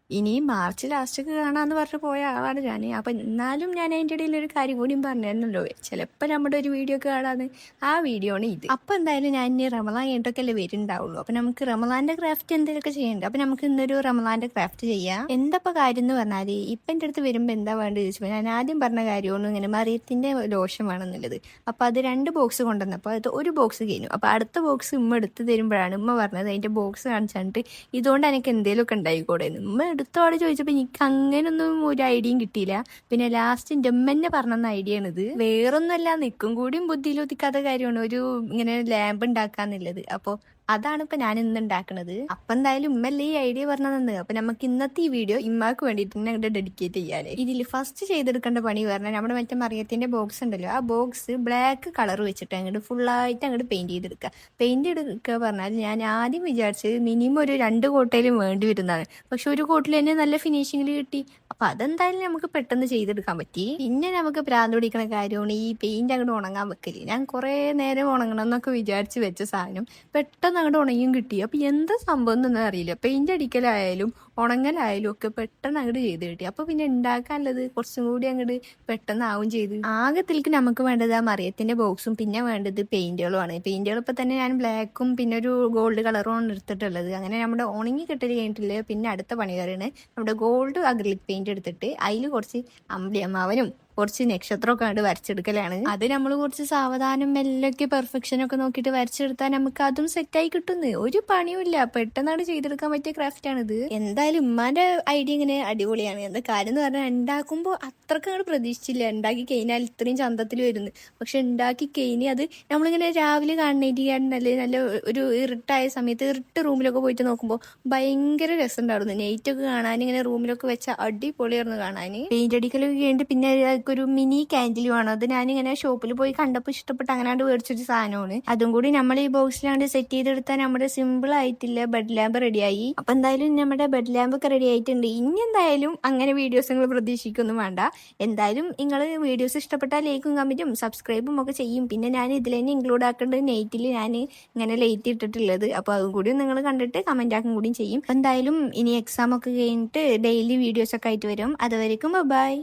ഇനി മാർച്ച് ലാസ്റ്റൊക്കെ കാണാന്ന് പറഞ്ഞ് പോയ ആളാണ് ഞാൻ. അപ്പം എന്നാലും ഞാൻ അതിൻ്റെ ഇടയിൽ ഒരു കാര്യം കൂടിയും പറഞ്ഞിരുന്നല്ലോ, ചിലപ്പോൾ നമ്മുടെ ഒരു വീഡിയോ ഒക്കെ കാണാന്ന്. ആ വീഡിയോ ആണ് ഇത്. അപ്പം എന്തായാലും ഞാൻ ഇനി റമദാൻ കഴിഞ്ഞിട്ടൊക്കെ അല്ലേ വരുന്നുണ്ടാവുള്ളൂ. അപ്പം നമുക്ക് റമദാൻ്റെ ക്രാഫ്റ്റ് എന്തെങ്കിലുമൊക്കെ ചെയ്യണ്ടേ. അപ്പം നമുക്ക് ഇന്നൊരു റമദാൻ്റെ ക്രാഫ്റ്റ് ചെയ്യാം. എന്തപ്പോൾ കാര്യം എന്ന് പറഞ്ഞാൽ, ഇപ്പം എൻ്റെ അടുത്ത് വരുമ്പോൾ എന്താ വേണ്ടത് ചോദിച്ചപ്പോൾ ഞാൻ ആദ്യം പറഞ്ഞ കാര്യമാണ് ഇങ്ങനെ മറിയത്തിൻ്റെ ലോഷൻ വേണമെന്നുള്ളത്. അപ്പോൾ അത് 2 ബോക്സ് കൊണ്ടുവന്നപ്പോൾ അത് ഒരു ബോക്സ് കഴിഞ്ഞു. അപ്പോൾ അടുത്ത ബോക്സ് ഉമ്മ എടുത്ത് തരുമ്പോഴാണ് ഉമ്മ പറഞ്ഞത് അതിൻ്റെ ബോക്സ് കാണിച്ചിട്ട് ഇതുകൊണ്ട് എനിക്ക് എന്തെങ്കിലുമൊക്കെ ഉണ്ടായിക്കൂടെ. ഉമ്മ എടുത്തോടെ ചോദിച്ചപ്പോൾ എനിക്ക് അങ്ങനെയൊന്നും ഒരു ഐഡിയയും കിട്ടിയില്ല. പിന്നെ ലാസ്റ്റ് എൻ്റെ ഉമ്മ തന്നെ പറഞ്ഞ ഐഡിയ ആണിത്. വേറൊന്നുമല്ല, നിൽക്കും കൂടിയും ബുദ്ധിയിലൊതുക്കാത്ത കാര്യമാണ് ഒരു ഇങ്ങനെ ലാമ്പ് ഉണ്ടാക്കാന്നുള്ളത്. അപ്പോൾ അതാണ് ഇപ്പൊ ഞാൻ ഇന്ന് ഉണ്ടാക്കുന്നത്. അപ്പൊ എന്തായാലും ഉമ്മല്ലേ ഈ ഐഡിയ പറഞ്ഞതെന്ന്. അപ്പൊ നമുക്ക് ഇന്നത്തെ ഈ വീഡിയോ ഇമ്മാക്ക് വേണ്ടിയിട്ട് തന്നെ അങ്ങോട്ട് ഡെഡിക്കേറ്റ് ചെയ്യാല്ലേ. ഇതിൽ ഫസ്റ്റ് ചെയ്തെടുക്കേണ്ട പണി പറഞ്ഞാൽ നമ്മുടെ മറ്റേ മറിയത്തിന്റെ ബോക്സ് ഉണ്ടല്ലോ, ആ ബോക്സ് ബ്ലാക്ക് കളർ വെച്ചിട്ട് അങ്ങോട്ട് ഫുള്ളായിട്ട് അങ്ങോട്ട് പെയിന്റ് ചെയ്തെടുക്കുക. പെയിന്റ് എടുക്കുക പറഞ്ഞാൽ ഞാൻ ആദ്യം വിചാരിച്ചത് മിനിമം ഒരു 2 കോട്ടയിലും വേണ്ടി വരുന്നതാണ്. പക്ഷെ ഒരു കോട്ടിൽ തന്നെ നല്ല ഫിനിഷിങ്ങിൽ കിട്ടി. അപ്പൊ അതെന്തായാലും നമുക്ക് പെട്ടെന്ന് ചെയ്തെടുക്കാൻ പറ്റി. പിന്നെ നമുക്ക് ഭ്രാന്ത് പിടിക്കുന്ന കാര്യമാണ് ഈ പെയിന്റ് അങ്ങോട്ട് ഉണങ്ങാൻ വെക്കല്. ഞാൻ കുറെ നേരം ഉണങ്ങണം എന്നൊക്കെ വിചാരിച്ച് വെച്ച സാധനം പെട്ടെന്ന് അങ്ങോട്ട് ഉണങ്ങിയും കിട്ടി. അപ്പൊ എന്താ സംഭവം എന്നൊന്നും അറിയില്ല. പെയിന്റ് അടിക്കലായാലും ഉണങ്ങലായാലും ഒക്കെ പെട്ടെന്ന് അങ്ങോട്ട് ചെയ്ത് കിട്ടി. അപ്പൊ പിന്നെ ഉണ്ടാക്കാനുള്ളത് കുറച്ചും കൂടി അങ്ങോട്ട് പെട്ടെന്ന് ആവും ചെയ്ത്. ആകത്തിലേക്ക് നമുക്ക് വേണ്ടത് ആ മറിയത്തിന്റെ ബോക്സും പിന്നെ വേണ്ടത് പെയിന്റുകളുമാണ്. പെയിന്റുകൾ ഇപ്പൊ തന്നെ ഞാൻ ബ്ലാക്കും പിന്നെ ഒരു ഗോൾഡ് കളറുമാണ് എടുത്തിട്ടുള്ളത്. അങ്ങനെ നമ്മുടെ ഉണങ്ങി കിട്ടൽ കഴിഞ്ഞിട്ടില്ല. പിന്നെ അടുത്ത പണികാരാണ് നമ്മുടെ ഗോൾഡ് അക്രിലിക് പെയിന്റ് എടുത്തിട്ട് അതിൽ കുറച്ച് അമ്പിളിയമ്മാവനും കുറച്ച് നക്ഷത്രമൊക്കെ കണ്ട് വരച്ചെടുക്കലാണ്. അത് നമ്മൾ കുറച്ച് സാവധാനം മെല്ലൊക്കെ പെർഫെക്ഷൻ ഒക്കെ നോക്കിയിട്ട് വരച്ചെടുത്താൽ നമുക്ക് അതും സെറ്റായി കിട്ടുന്നു. ഒരു പണിയുമില്ല, പെട്ടെന്നാണ് ചെയ്തെടുക്കാൻ പറ്റിയ ക്രാഫ്റ്റ് ആണിത്. എന്തായാലും ഉമ്മാന്റെ ഐഡിയ ഇങ്ങനെ അടിപൊളിയാണ്. എന്താ കാര്യം എന്ന് പറഞ്ഞാൽ ഉണ്ടാക്കുമ്പോൾ അത്രക്ക് അങ്ങോട്ട് പ്രതീക്ഷിച്ചില്ല ഉണ്ടാക്കി കഴിഞ്ഞാൽ ഇത്രയും ചന്തത്തിൽ വരുന്നു. പക്ഷെ ഉണ്ടാക്കി കഴിഞ്ഞ് അത് നമ്മളിങ്ങനെ രാവിലെ കാണുന്നതിൻ്റെ നല്ല ഒരു ഇരുട്ടായ സമയത്ത് ഇരുട്ട് റൂമിലൊക്കെ പോയിട്ട് നോക്കുമ്പോൾ ഭയങ്കര രസം ഉണ്ടായിരുന്നു. നൈറ്റൊക്കെ കാണാൻ ഇങ്ങനെ റൂമിലൊക്കെ വെച്ച അടിപൊളിയായിരുന്നു കാണാൻ. പെയിന്റ് അടിക്കലൊക്കെ കഴിഞ്ഞിട്ട് പിന്നെ ഒരു മിനി കാൻഡിലും ആണ്. അത് ഞാനിങ്ങനെ ഷോപ്പിൽ പോയി കണ്ടപ്പോൾ ഇഷ്ടപ്പെട്ട് അങ്ങനാണ്ട് മേടിച്ചൊരു സാധനമാണ്. അതും കൂടി നമ്മൾ ഈ ബോക്സിലാണ്ട് സെറ്റ് ചെയ്തെടുത്താൽ നമ്മുടെ സിമ്പിൾ ആയിട്ടില്ല ബെഡ് ലാമ്പ് റെഡിയായി. അപ്പൊ എന്തായാലും നമ്മുടെ ബെഡ് ലാമ്പ് ഒക്കെ റെഡി ആയിട്ടുണ്ട്. ഇനി എന്തായാലും അങ്ങനെ വീഡിയോസ് നിങ്ങൾ പ്രതീക്ഷിക്കൊന്നും വേണ്ട. എന്തായാലും നിങ്ങൾ വീഡിയോസ് ഇഷ്ടപ്പെട്ടാൽ ലൈക്കും കമന്റും സബ്സ്ക്രൈബും ഒക്കെ ചെയ്യും. പിന്നെ ഞാൻ ഇതിൽ തന്നെ ഇൻക്ലൂഡ് ആക്കേണ്ടത് നൈറ്റിൽ ഞാൻ ഇങ്ങനെ ലൈറ്റ് ഇട്ടിട്ടുള്ളത്. അപ്പൊ അതും കൂടി നിങ്ങൾ കണ്ടിട്ട് കമന്റ് ആക്കും കൂടിയും ചെയ്യും. എന്തായാലും ഇനി എക്സാം ഒക്കെ കഴിഞ്ഞിട്ട് ഡെയിലി വീഡിയോസ് ഒക്കെ ആയിട്ട് വരും. അതുവരെയും ബൈ.